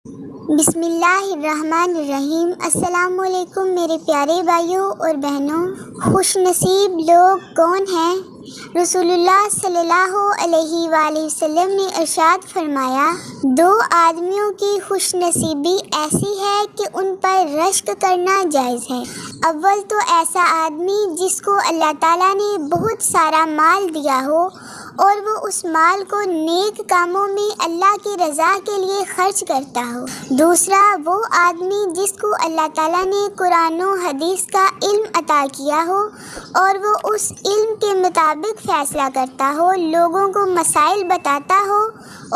بسم اللہ الرحمن الرحیم۔ السلام علیکم میرے پیارے بھائیوں اور بہنوں۔ خوش نصیب لوگ کون ہیں؟ رسول اللہ صلی اللہ علیہ وآلہ وسلم نے ارشاد فرمایا، دو آدمیوں کی خوش نصیبی ایسی ہے کہ ان پر رشک کرنا جائز ہے۔ اول تو ایسا آدمی جس کو اللہ تعالیٰ نے بہت سارا مال دیا ہو اور وہ اس مال کو نیک کاموں میں اللہ کی رضا کے لیے خرچ کرتا ہو۔ دوسرا وہ آدمی جس کو اللہ تعالیٰ نے قرآن و حدیث کا علم عطا کیا ہو اور وہ اس علم کے مطابق فیصلہ کرتا ہو، لوگوں کو مسائل بتاتا ہو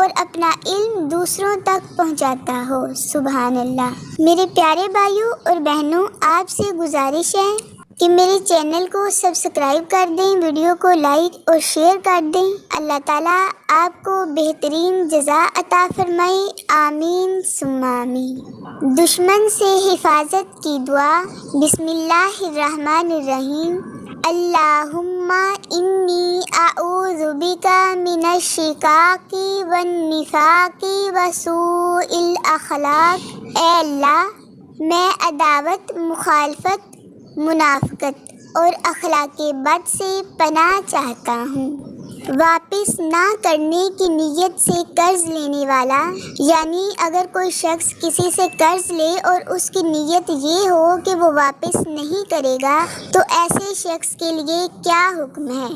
اور اپنا علم دوسروں تک پہنچاتا ہو۔ سبحان اللہ۔ میرے پیارے بھائیوں اور بہنوں، آپ سے گزارش ہے کہ میرے چینل کو سبسکرائب کر دیں، ویڈیو کو لائک اور شیئر کر دیں۔ اللہ تعالیٰ آپ کو بہترین جزا عطا فرمائے، آمین ثم آمین۔ دشمن سے حفاظت کی دعا۔ بسم اللہ الرحمن الرحیم۔ اللہم انی اعوذ بک من الشقاق والنفاق وسوء الاخلاق۔ اے اللہ، میں عداوت، مخالفت، منافقت اور اخلاق بد سے پناہ چاہتا ہوں۔ واپس نہ کرنے کی نیت سے قرض لینے والا، یعنی اگر کوئی شخص کسی سے قرض لے اور اس کی نیت یہ ہو کہ وہ واپس نہیں کرے گا تو ایسے شخص کے لیے کیا حکم ہے؟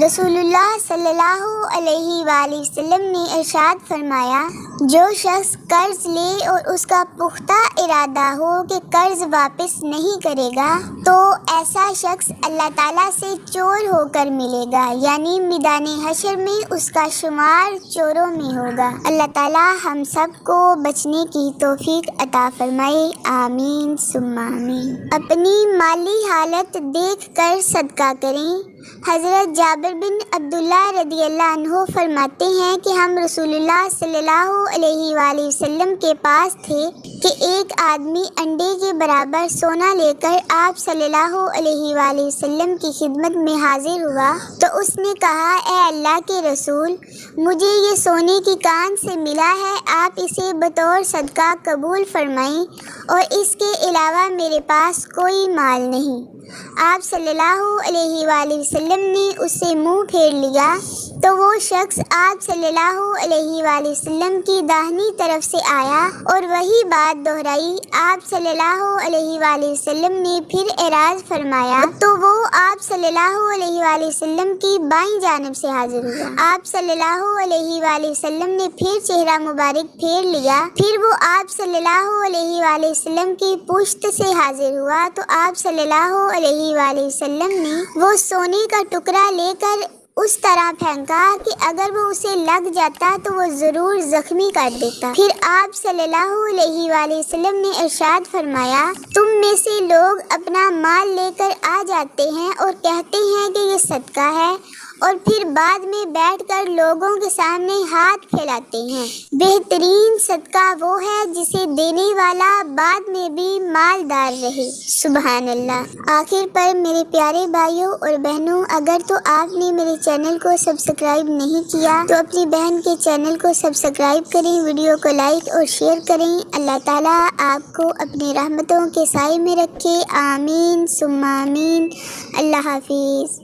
رسول اللہ صلی اللہ علیہ وآلہ وسلم نے ارشاد فرمایا، جو شخص قرض لے اور اس کا پختہ ارادہ ہو کہ قرض واپس نہیں کرے گا تو ایسا شخص اللہ تعالیٰ سے چور ہو کر ملے گا، یعنی میدان حشر میں اس کا شمار چوروں میں ہوگا۔ اللہ تعالیٰ ہم سب کو بچنے کی توفیق عطا فرمائے، آمین ثم آمین۔ اپنی مالی حالت دیکھ کر صدقہ کریں۔ حضرت جابر بن عبداللہ رضی اللہ عنہ فرماتے ہیں کہ ہم رسول اللہ صلی اللہ علیہ وآلہ وسلم کے پاس تھے کہ ایک آدمی انڈے کے برابر سونا لے کر آپ صلی اللہ علیہ وآلہ وسلم کی خدمت میں حاضر ہوا تو اس نے کہا، اے اللہ کے رسول، مجھے یہ سونے کی کان سے ملا ہے، آپ اسے بطور صدقہ قبول فرمائیں، اور اس کے علاوہ میرے پاس کوئی مال نہیں۔ آپ صلی اللہ علیہ وآلہ وسلم نے اس سے منہ پھیر لیا تو وہ شخص آپ صلی اللہ علیہ وآلہ وسلم کی داہنی طرف سے آیا اور وہی بات دہرائی۔ آپ صلی اللہ علیہ وآلہ وسلم نے پھر اعراض فرمایا تو وہ آپ صلی اللہ علیہ وآلہ وسلم کی بائیں جانب سے حاضر ہوا۔ آپ صلی اللہ علیہ وآلہ وسلم نے پھر چہرہ مبارک پھیر لیا، پھر وہ آپ صلی اللہ علیہ وآلہ وسلم کی پشت سے حاضر ہوا تو آپ صلی اللہ علیہ وآلہ وسلم نے وہ سونے کا ٹکڑا لے کر اس طرح پھینکا کہ اگر وہ اسے لگ جاتا تو وہ ضرور زخمی کر دیتا۔ پھر آپ صلی اللہ علیہ وآلہ وسلم نے ارشاد فرمایا، تم میں سے لوگ اپنا مال لے کر آ جاتے ہیں اور کہتے ہیں کہ یہ صدقہ ہے، اور پھر بعد میں بیٹھ کر لوگوں کے سامنے ہاتھ پھیلاتے ہیں۔ بہترین صدقہ وہ ہے جسے دینے والا بعد میں بھی مالدار رہے۔ سبحان اللہ۔ آخر پر میرے پیارے بھائیوں اور بہنوں، اگر تو آپ نے میرے چینل کو سبسکرائب نہیں کیا تو اپنی بہن کے چینل کو سبسکرائب کریں، ویڈیو کو لائک اور شیئر کریں۔ اللہ تعالیٰ آپ کو اپنی رحمتوں کے سائے میں رکھے، آمین ثم آمین۔ اللہ حافظ۔